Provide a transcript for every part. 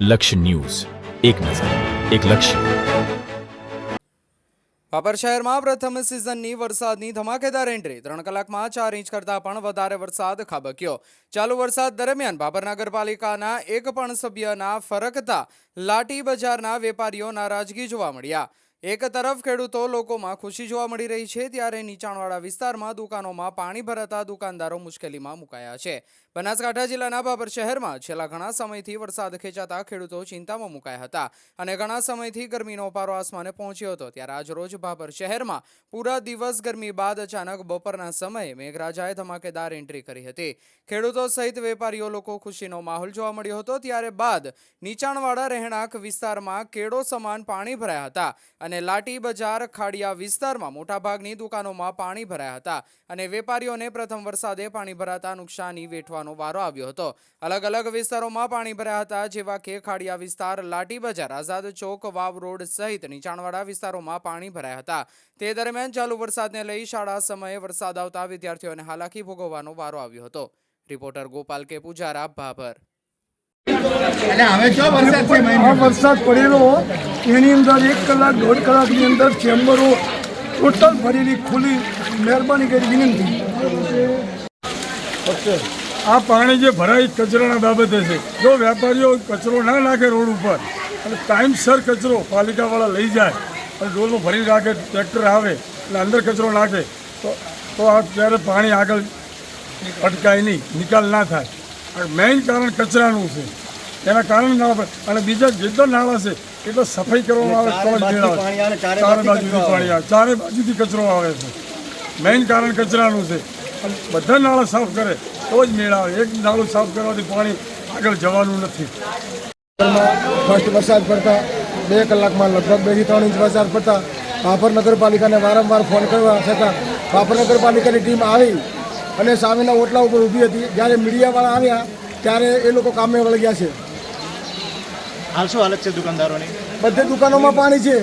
લક્ષ્ય ન્યૂઝ, એક નજર, એક લક્ષ્ય. ભાભર શહેરમાં પ્રથમ સિઝનની વરસાદની ધમાકેદાર એન્ટ્રી. 3 કલાકમાં 4 ઇંચ કરતાં પણ વધારે વરસાદ ખાબક્યો. ચાલુ વરસાદ દરમિયાન ભાભર નગરપાલિકાના એક પણ સભ્યના ફરકતા લાઠી બજારના વેપારીઓ નારાજગી જોવા મળ્યા. એક તરફ ખેડૂતો લોકોમાં ખુશી જોવા મળી રહી છે, ત્યારે નીચાણવાળા વિસ્તારમાં દુકાનોમાં પાણી ભરાતા દુકાનદારો મુશ્કેલીમાં મુકાયા છે. બનાસકાંઠા જિલ્લાના ભાભર શહેરમાં છેલ્લા ઘણા સમયથી વરસાદ ખેંચાતા ખેડૂતો ચિંતામાં મુકાયા હતા અને ઘણા સમયથી ગરમીનો પારો આસમાને પહોંચ્યો હતો. ત્યારે આજરોજ ભાભર શહેરમાં પૂરા દિવસ ગરમી બાદ અચાનક બપોરના સમયે મેઘરાજાએ ધમાકેદાર એન્ટ્રી કરી હતી. ખેડૂતો સહિત વેપારીઓ લોકો ખુશીનો માહોલ જોવા મળ્યો હતો. ત્યારે બાદ નીચાણવાળા રહેણાંક વિસ્તારમાં કેળો સમાન પાણી ભરાયા હતા અને લાઠી બજાર ખાડિયા વિસ્તારમાં મોટાભાગની દુકાનોમાં પાણી ભરાયા હતા અને વેપારીઓને પ્રથમ વરસાદે પાણી ભરાતા નુકસાની વેઠવાનો વારો આવ્યો હતો. અલગ અલગ વિસ્તારોમાં પાણી ભરાયા હતા, જેવા કે ખાડિયા વિસ્તાર, લાઠી બજાર, આઝાદ ચોક, વાવ રોડ સહિત નીચાણવાળા વિસ્તારોમાં પાણી ભરાયા હતા. તે દરમિયાન ચાલુ વરસાદને લઈ શાળા સમયે વરસાદ આવતા વિદ્યાર્થીઓને હાલાકી ભોગવવાનો વારો આવ્યો હતો. રિપોર્ટર ગોપાલ કે પૂજારા, ભાભર. વરસાદ પડેલો એની અંદર 1 કલાક 1.5 કલાકની અંદર ચેમ્બરો ટોટલ ભરેલી ખુલ્લી. મહેરબાની કરી વિનંતી. આ પાણી જે ભરાય કચરાના બાબતે છે. જો વેપારીઓ કચરો ના નાખે રોડ ઉપર અને ટાઈમસર કચરો પાલિકાવાળા લઈ જાય અને ડોલમાં ભરી રાખે, ટ્રેક્ટર આવે એટલે અંદર કચરો નાખે તો આ ત્યારે પાણી આગળ અટકાય નહીં, નિકાલ ના થાય. મેઇન કારણ કચરાનું છે, એના કારણે નાળા અને બીજા જેટલા નાળા છે એટલો સફાઈ કરવામાં આવે તો જ મેળ આવે. ચારે બાજુથી પાણી આવે, ચારે બાજુથી કચરો આવે છે. મેઇન કારણ કચરાનું છે. અને બધા નાળા સાફ કરે તો જ મેળ આવે. એક નાળું સાફ કરવાથી પાણી આગળ જવાનું નથી. ફર્સ્ટ વરસાદ પડતા 2 કલાકમાં લગભગ 2 થી 3 ઇંચ વરસાદ પડતા ભાભર નગરપાલિકાને વારંવાર ફોન કરવા છતાં ભાભર નગરપાલિકાની ટીમ આવી અને સામેના ઓટલા ઉપર ઊભી હતી. જ્યારે મીડિયાવાળા આવ્યા ત્યારે એ લોકો કામે વળગ્યા છે. હાલ શું હાલત છે દુકાનદારોની? બધે દુકાનોમાં પાણી છે.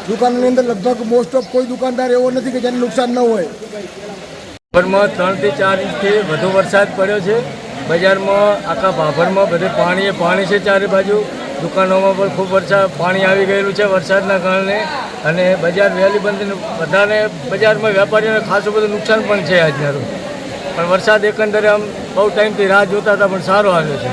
દુકાનોની અંદર લગભગ મોસ્ટ ઓફ કોઈ દુકાનદાર એવો નથી કે જેને નુકસાન ન હોય. ભાભરમાં 3 થી 4 ઇંચથી વધુ વરસાદ પડ્યો છે. બજારમાં આખા ભાભરમાં બધે પાણી છે. ચારે બાજુ દુકાનોમાં પણ ખૂબ પાણી આવી ગયેલું છે વરસાદના કારણે અને બજાર વહેલી બંધ. બધાને બજારમાં વેપારીઓને ખાસું બધું નુકસાન પણ છે આજના રોજ. પણ વરસાદ એકંદરે આમ બહુ ટાઈમથી રાહ જોતા હતા, પણ સારો આવ્યો છે.